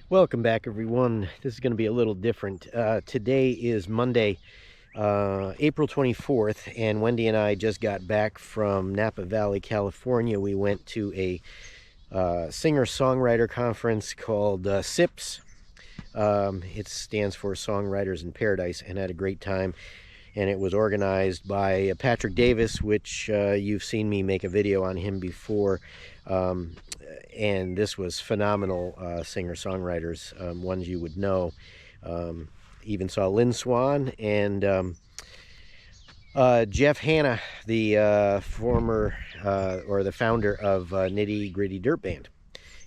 Welcome back, everyone. This is going to be a little different. Today is Monday, April 24th, and Wendy and I just got back from Napa Valley, California. We went to a singer-songwriter conference called SIPS. It stands for Songwriters in Paradise, and had a great time. And it was organized by Patrick Davis, which you've seen me make a video on him before. And this was phenomenal singer-songwriters, ones you would know. Even saw Lynn Swan and Jeff Hanna, the former or the founder of Nitty Gritty Dirt Band,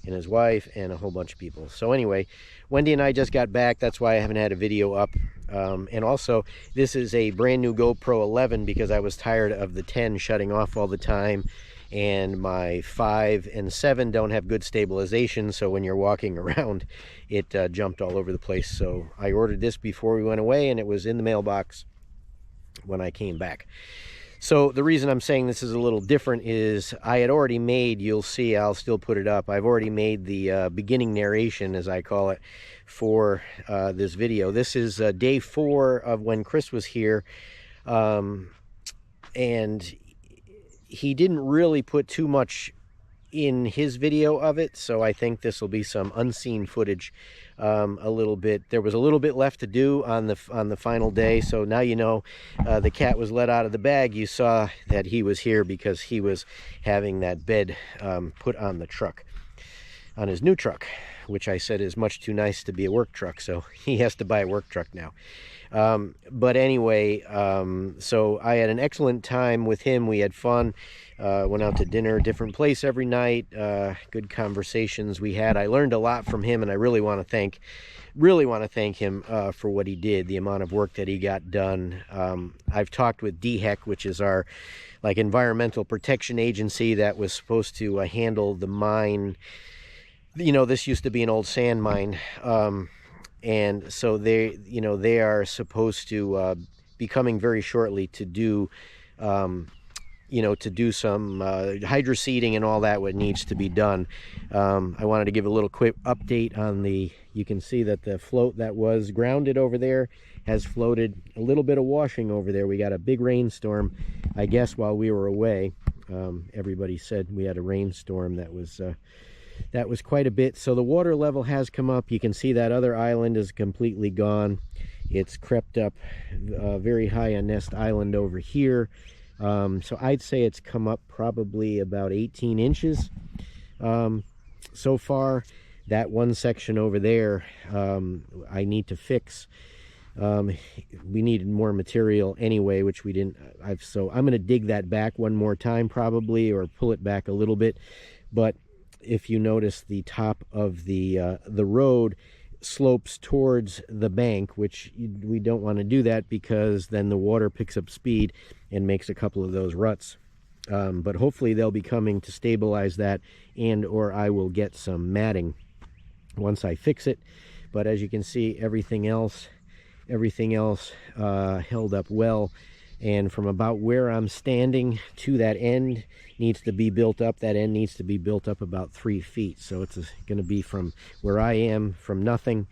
and his wife and a whole bunch of people. So anyway, Wendy and I just got back. That's why I haven't had a video up. And also, this is a brand new GoPro 11 because I was tired of the 10 shutting off all the time. And my 5 and 7 don't have good stabilization, so when you're walking around, it jumped all over the place. So I ordered this before we went away, and it was in the mailbox when I came back. So the reason I'm saying this is a little different is I had already made, you'll see, I'll still put it up, I've already made the beginning narration, as I call it, for this video. This is day 4 of when Chris was here, and he didn't really put too much in his video of it, so I think this will be some unseen footage. A little bit. There was a little bit left to do on the final day, so now you know the cat was let out of the bag. You saw that he was here because he was having that bed put on the truck, on his new truck, which I said is much too nice to be a work truck, so he has to buy a work truck now. But anyway, so I had an excellent time with him. We had fun, went out to dinner, different place every night, good conversations we had. I learned a lot from him, and I really want to thank him for what he did, the amount of work that he got done. I've talked with DHEC, which is our environmental protection agency that was supposed to handle the mine. You know, this used to be an old sand mine. And so they are supposed to be coming very shortly to do, some hydroseeding and all that what needs to be done. I wanted to give a little quick update on you can see that the float that was grounded over there has floated. A little bit of washing over there. We got a big rainstorm, I guess, while we were away. Everybody said we had a rainstorm that was quite a bit. So the water level has come up. You can see that other island is completely gone. It's crept up very high on Nest Island over here. So I'd say it's come up probably about 18 inches so far. That one section over there, I need to fix. We needed more material anyway, which we didn't. So I'm going to dig that back one more time probably, or pull it back a little bit. But if you notice, the top of the road slopes towards the bank, which we don't want to do that because then the water picks up speed and makes a couple of those ruts. But hopefully they'll be coming to stabilize that, and or I will get some matting once I fix it. But as you can see, everything else held up well. And from about where I'm standing to that end needs to be built up. That end needs to be built up about 3 feet. So it's going to be from where I am, from nothing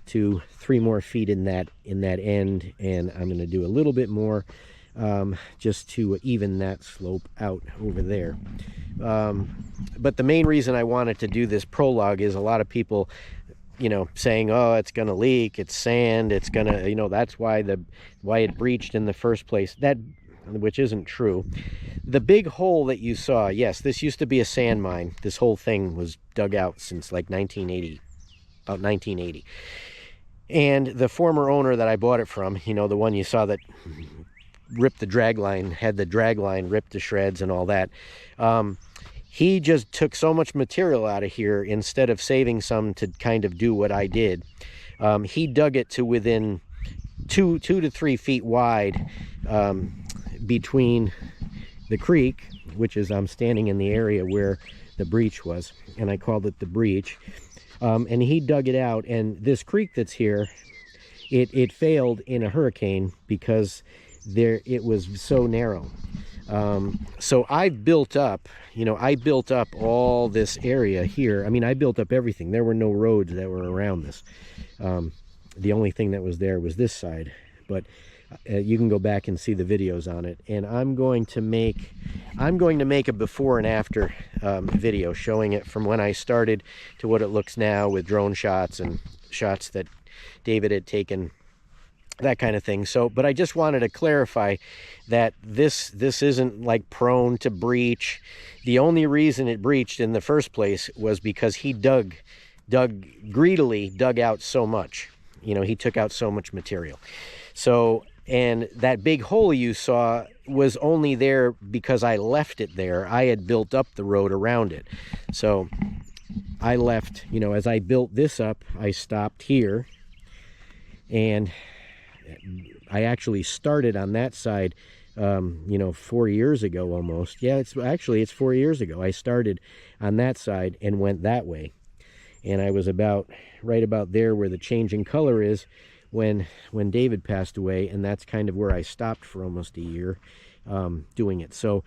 to 3 more feet in that end. And I'm going to do a little bit more just to even that slope out over there. But the main reason I wanted to do this prologue is a lot of people, saying, oh, it's going to leak, it's sand, it's going to, that's why it breached in the first place. Which isn't true. The big hole that you saw, yes, this used to be a sand mine. This whole thing was dug out since like 1980, about 1980. And the former owner that I bought it from, the one you saw that ripped the drag line, had the drag line ripped to shreds and all that, he just took so much material out of here instead of saving some to kind of do what I did. He dug it to within 2 to 3 feet wide between the creek, which is, I'm standing in the area where the breach was, and I called it the breach. And he dug it out, and this creek that's here, it failed in a hurricane because it was so narrow. So I've built up, I built up all this area here. I mean, I built up everything. There were no roads that were around this. The only thing that was there was this side, but you can go back and see the videos on it. And I'm going to make a before and after video showing it from when I started to what it looks now with drone shots and shots that David had taken, that kind of thing. So, but I just wanted to clarify that this isn't like prone to breach. The only reason it breached in the first place was because he greedily dug out so much. He took out so much material. So, and that big hole you saw was only there because I left it there. I had built up the road around it. So I left, as I built this up, I stopped here, and I actually started on that side, 4 years ago almost. Yeah, it's 4 years ago. I started on that side and went that way. And I was right about there where the change in color is when David passed away, and that's kind of where I stopped for almost a year doing it. So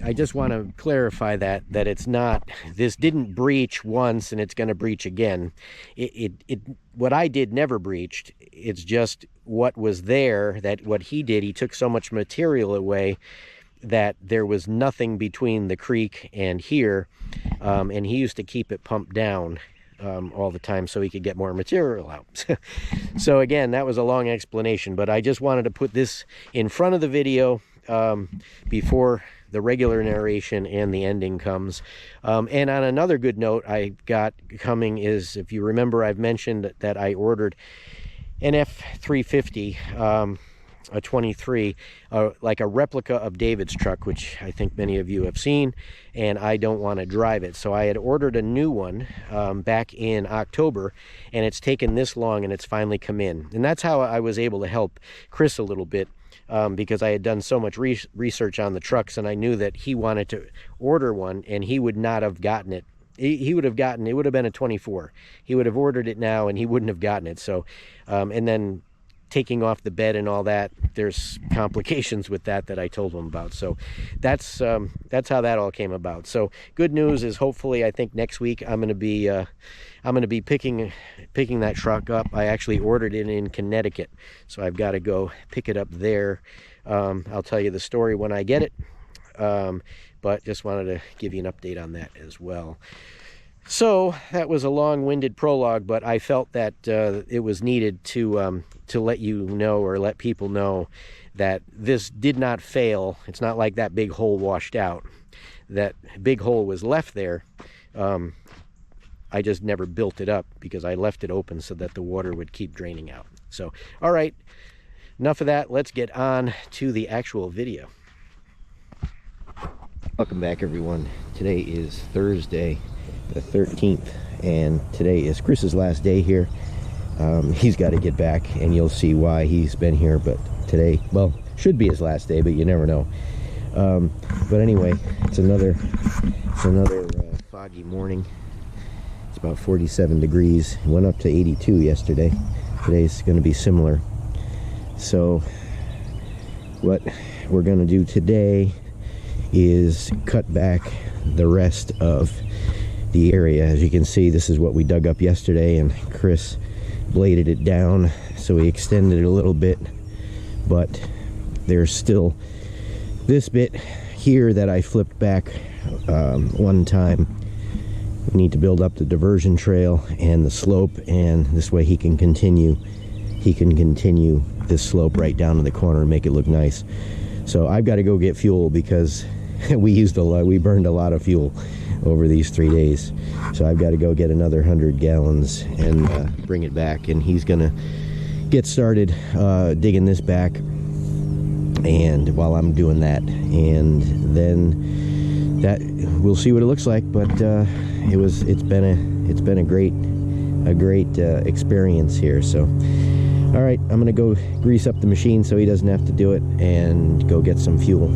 I just want to clarify that it's not, this didn't breach once and it's going to breach again. What I did never breached. It's just what was there, what he did, he took so much material away that there was nothing between the creek and here, and he used to keep it pumped down all the time so he could get more material out. So again, that was a long explanation, but I just wanted to put this in front of the video before the regular narration and the ending comes. And on another good note I got coming is, if you remember, I've mentioned that I ordered an F350, a 23, like a replica of David's truck, which I think many of you have seen, and I don't want to drive it. So I had ordered a new one back in October, and it's taken this long and it's finally come in. And that's how I was able to help Chris a little bit, because I had done so much research on the trucks, and I knew that he wanted to order one and he would not have gotten it. He would have gotten, it would have been a 24. He would have ordered it now and he wouldn't have gotten it. So, and then taking off the bed and all that, there's complications with that I told him about. So that's how that all came about. So good news is, hopefully, I think next week I'm going to be picking that truck up. I actually ordered it in Connecticut, so I've got to go pick it up there. I'll tell you the story when I get it, but just wanted to give you an update on that as well. So that was a long-winded prologue, but I felt that it was needed to let you know, or let people know, that this did not fail. It's not like that big hole washed out. That big hole was left there. I just never built it up because I left it open so that the water would keep draining out. So, all right, enough of that. Let's get on to the actual video. Welcome back, everyone. Today is Thursday, the 13th, and today is Chris's last day here. He's got to get back, and you'll see why he's been here, but today, well, should be his last day, but you never know. But anyway, it's another foggy morning. It's about 47 degrees. It went up to 82 yesterday. Today's going to be similar. So what we're going to do today is cut back the rest of the area. As you can see, this is what we dug up yesterday, and Chris bladed it down, so we extended it a little bit, but there's still this bit here that I flipped back one time. We need to build up the diversion trail and the slope, and this way he can continue this slope right down to the corner and make it look nice. So I've got to go get fuel because we burned a lot of fuel over these 3 days. So I've got to go get another 100 gallons and bring it back, and he's gonna get started digging this back, and while I'm doing that, and then that we'll see what it looks like. But it's been a great experience here. So all right, I'm gonna go grease up the machine so he doesn't have to do it, and go get some fuel.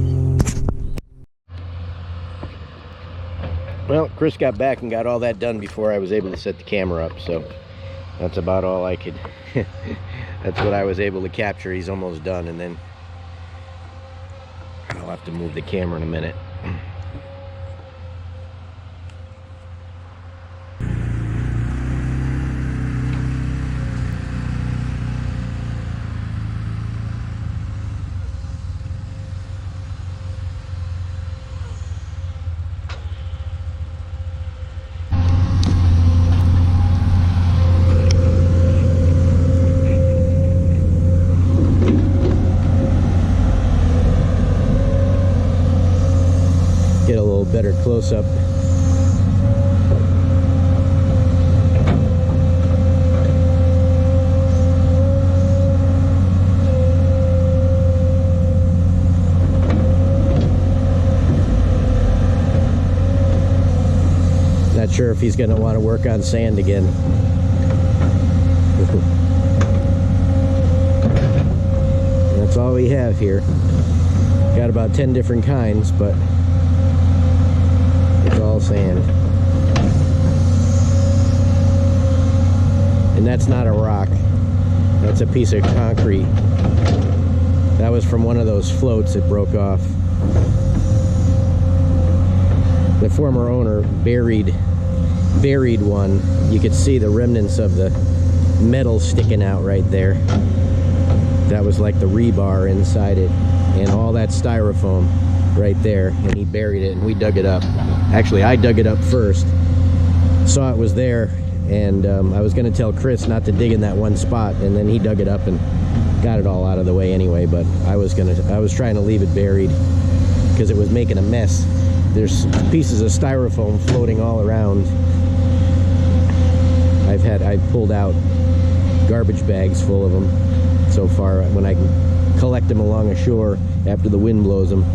Well, Chris got back and got all that done before I was able to set the camera up, so that's about all I could that's what I was able to capture. He's almost done, and then have to move the camera in a minute. Get a little better close-up. Not sure if he's going to want to work on sand again. That's all we have here. Got about 10 different kinds, but it's all sand. And that's not a rock. That's a piece of concrete. That was from one of those floats that broke off. The former owner buried one. You could see the remnants of the metal sticking out right there. That was like the rebar inside it, and all that styrofoam right there, and he buried it, and we dug it up. Actually, I dug it up first, saw it was there, and I was going to tell Chris not to dig in that one spot, and then he dug it up and got it all out of the way anyway. But I was trying to leave it buried because it was making a mess. There's pieces of styrofoam floating all around. I've pulled out garbage bags full of them so far when I can collect them along a shore after the wind blows them.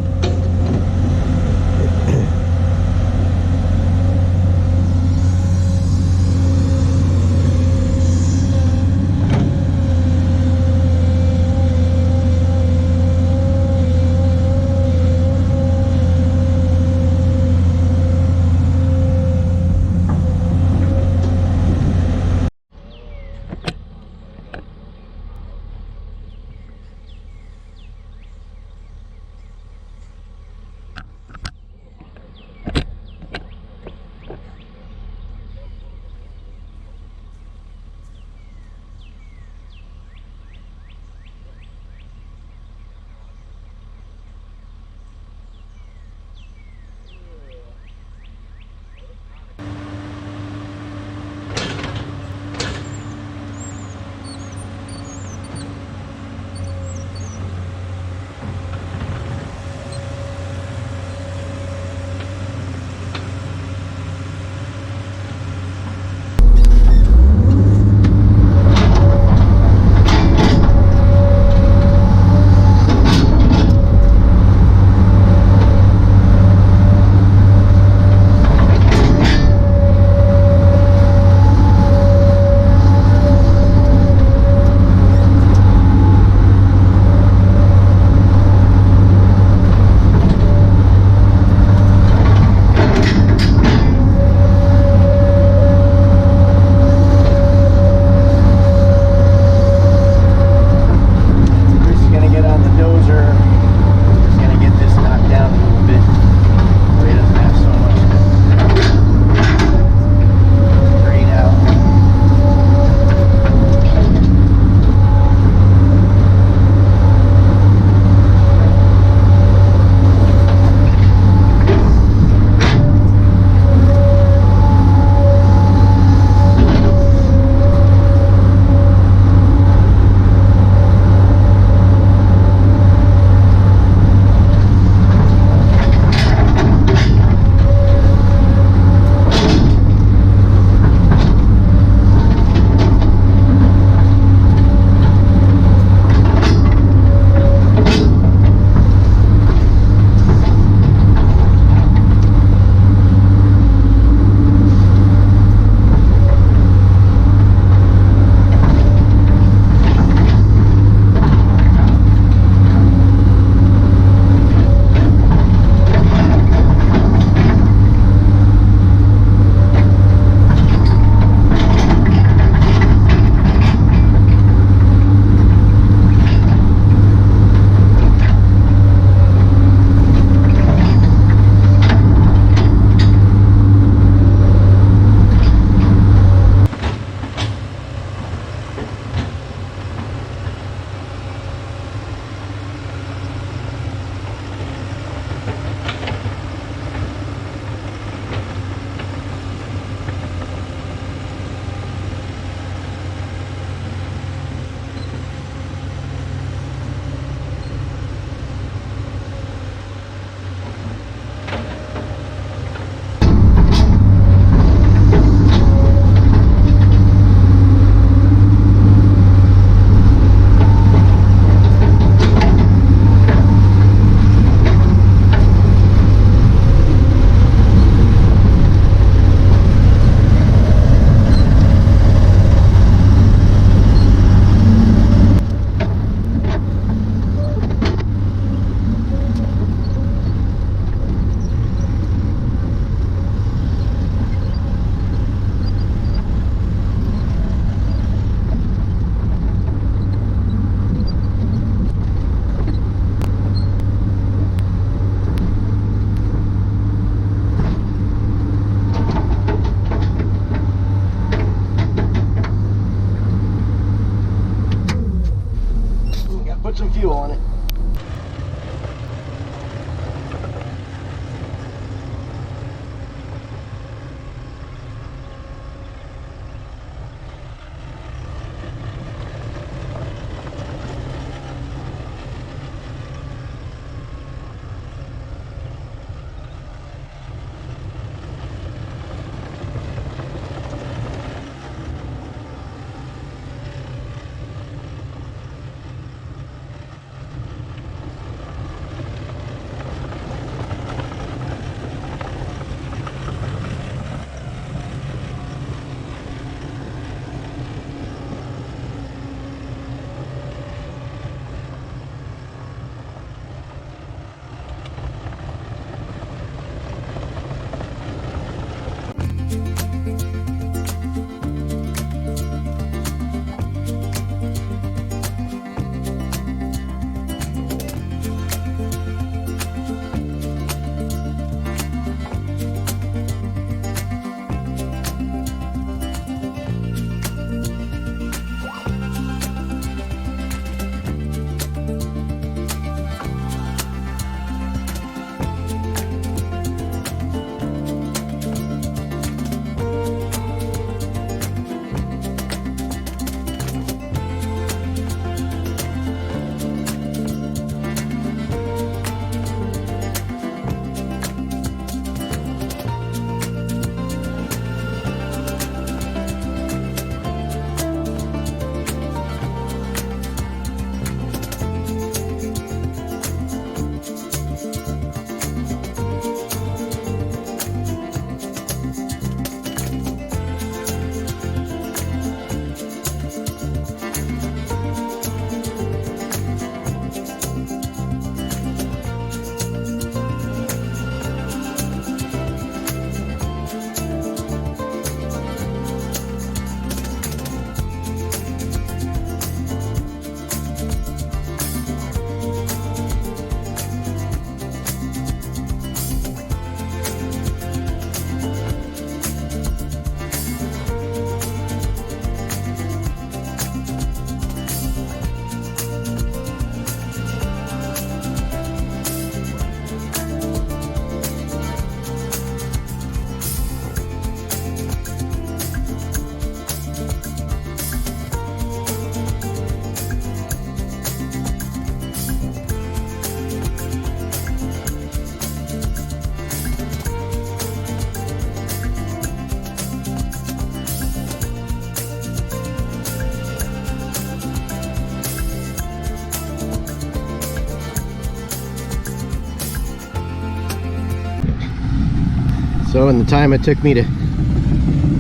So in the time it took me to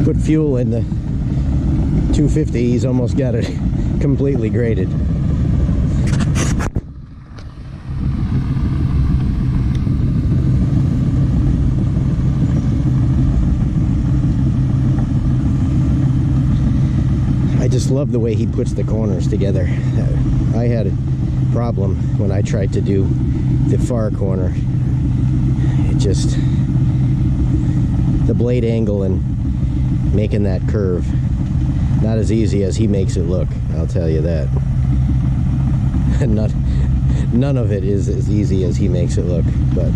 put fuel in the 250, he's almost got it completely graded. I just love the way he puts the corners together. I had a problem when I tried to do the far corner. It just, the blade angle and making that curve, not as easy as he makes it look, I'll tell you that. None of it is as easy as he makes it look, but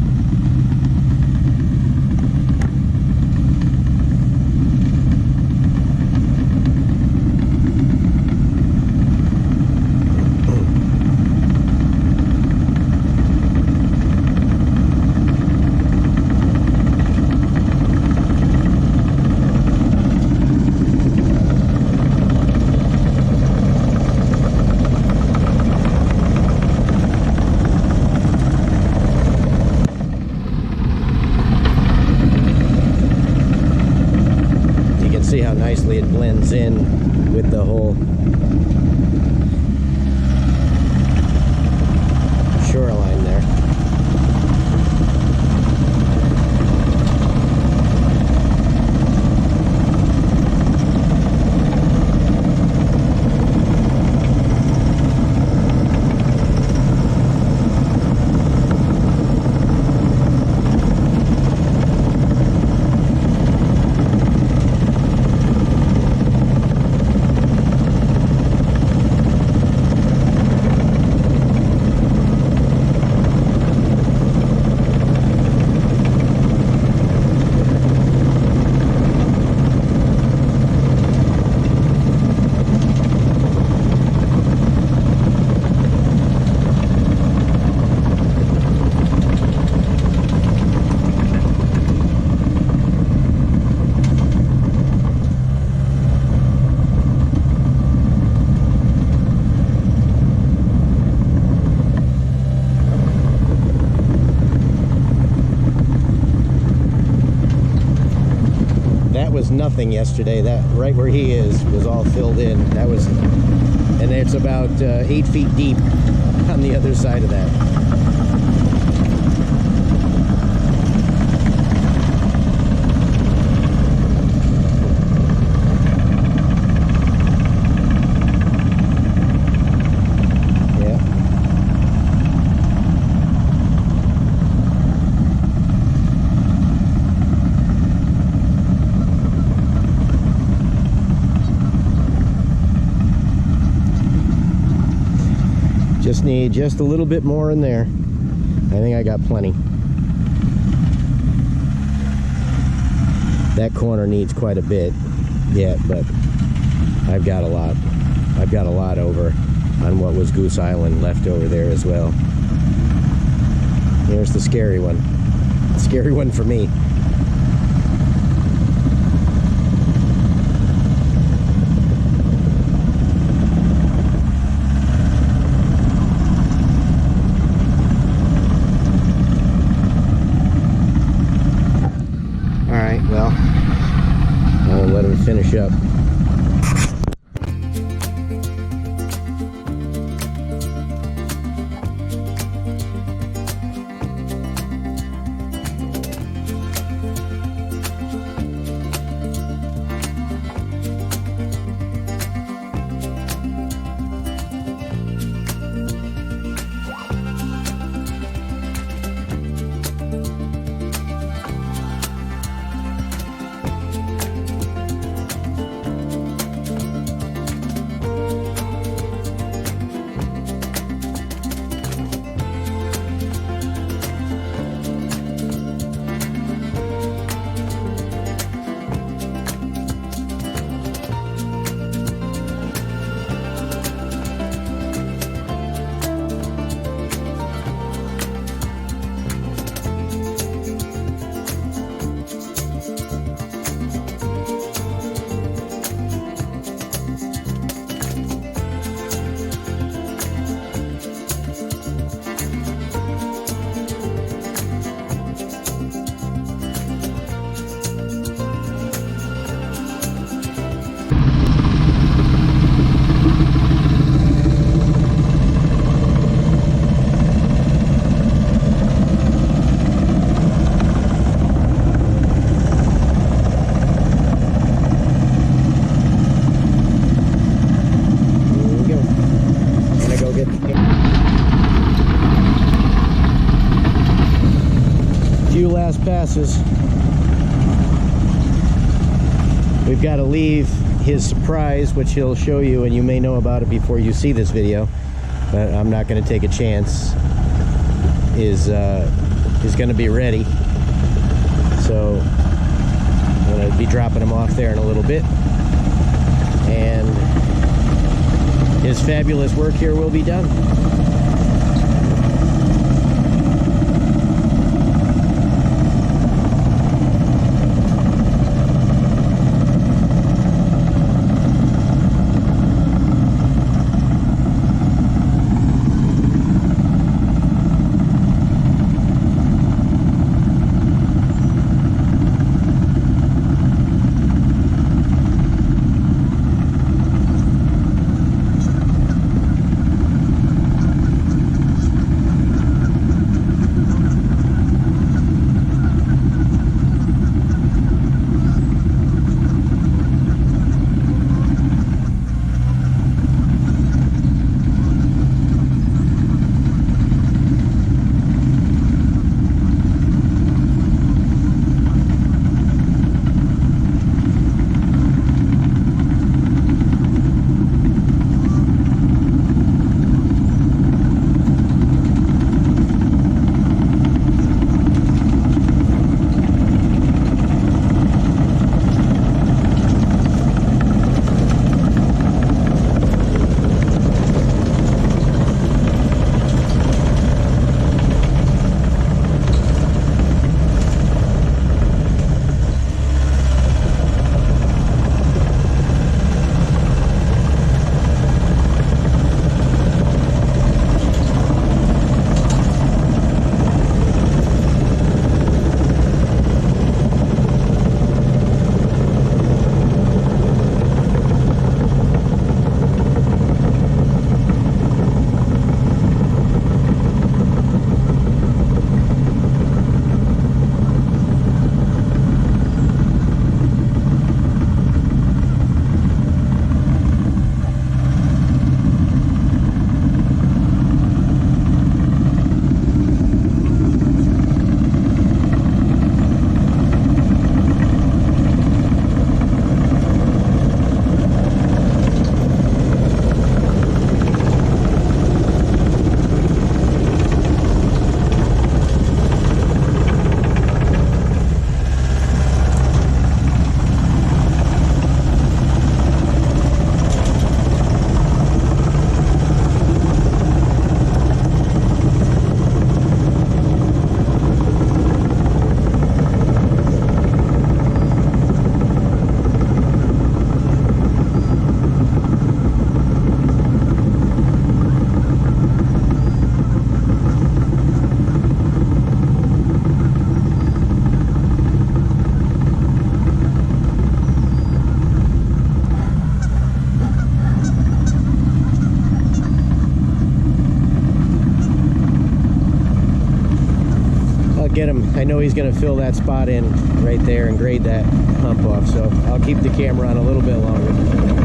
see how nicely it blends in with the whole shoreline there. Was nothing yesterday. That right where he is was all filled in. That was, and it's about 8 feet deep on the other side of that. Just need just a little bit more in there. I think I got plenty. That corner needs quite a bit yet, but I've got a lot. I've got a lot over on what was Goose Island left over there as well. Here's the scary one. Scary one for me. Well, I'll let him finish up. passes. We've got to leave his surprise, which he'll show you, and you may know about it before you see this video, but I'm not going to take a chance, is going to be ready. So I'm going to be dropping him off there in a little bit, and his fabulous work here will be done. Get him. I know he's going to fill that spot in right there and grade that hump off, so I'll keep the camera on a little bit longer.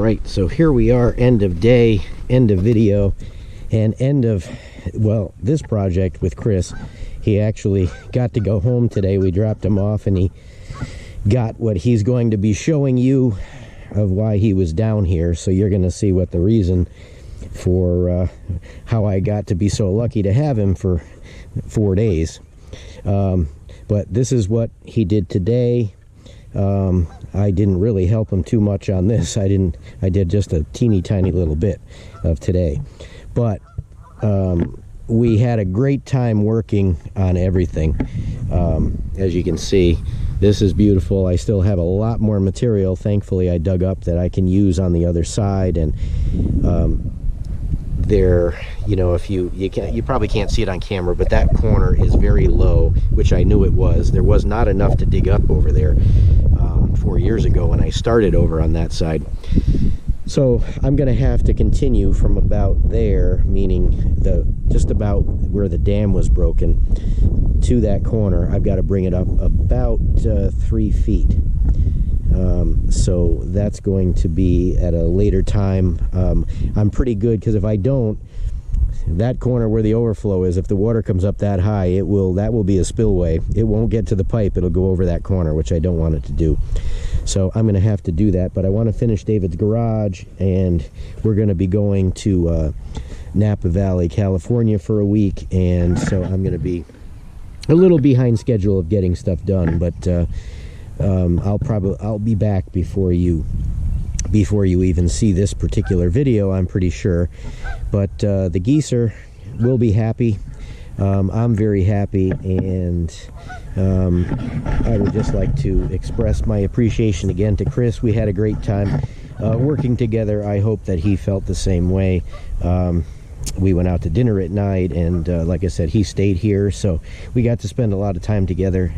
right, so here we are, end of day, end of video, and end of, well, this project with Chris. He actually got to go home today. We dropped him off and he got what he's going to be showing you of why he was down here. So you're going to see what the reason for how I got to be so lucky to have him for 4 days. But this is what he did today. I didn't really help him too much on this. I did just a teeny tiny little bit of today. But we had a great time working on everything. As you can see, this is beautiful. I still have a lot more material, thankfully, I dug up that I can use on the other side. And there, you know, if you probably can't see it on camera, but that corner is very low, which I knew it was. There was not enough to dig up over there 4 years ago when I started over on that side. So I'm going to have to continue from about there, meaning just about where the dam was broken, to that corner. I've got to bring it up about 3 feet. So that's going to be at a later time. I'm pretty good, because if I don't, that corner where the overflow is, if the water comes up that high, that will be a spillway. It won't get to the pipe. It'll go over that corner, which I don't want it to do. So I'm going to have to do that. But I want to finish David's garage, and we're going to be going to Napa Valley, California for a week, and so I'm going to be a little behind schedule of getting stuff done. But I'll be back before you even see this particular video, I'm pretty sure. But the geezer will be happy. I'm very happy, and I would just like to express my appreciation again to Chris. We had a great time working together. I hope that he felt the same way. We went out to dinner at night, and like I said, he stayed here, so we got to spend a lot of time together.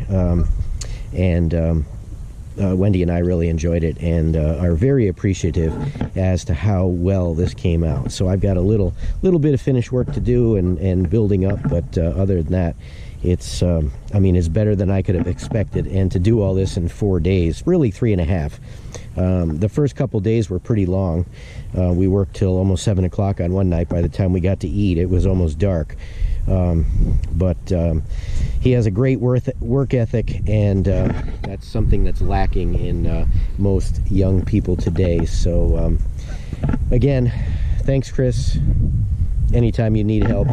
Wendy and I really enjoyed it, and are very appreciative as to how well this came out. So I've got a little bit of finish work to do and building up, but other than that, it's I mean, it's better than I could have expected. And to do all this in 4 days, really 3.5. The first couple days were pretty long. We worked till almost 7 o'clock on one night. By the time we got to eat, it was almost dark. But he has a great work ethic, and that's something that's lacking in most young people today. So again, thanks, Chris. Anytime you need help,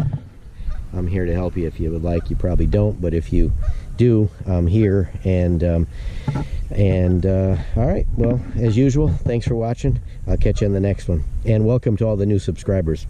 I'm here to help you. If you would like, you probably don't, but if you do, I'm here. And all right, well, as usual, thanks for watching. I'll catch you on the next one, and welcome to all the new subscribers.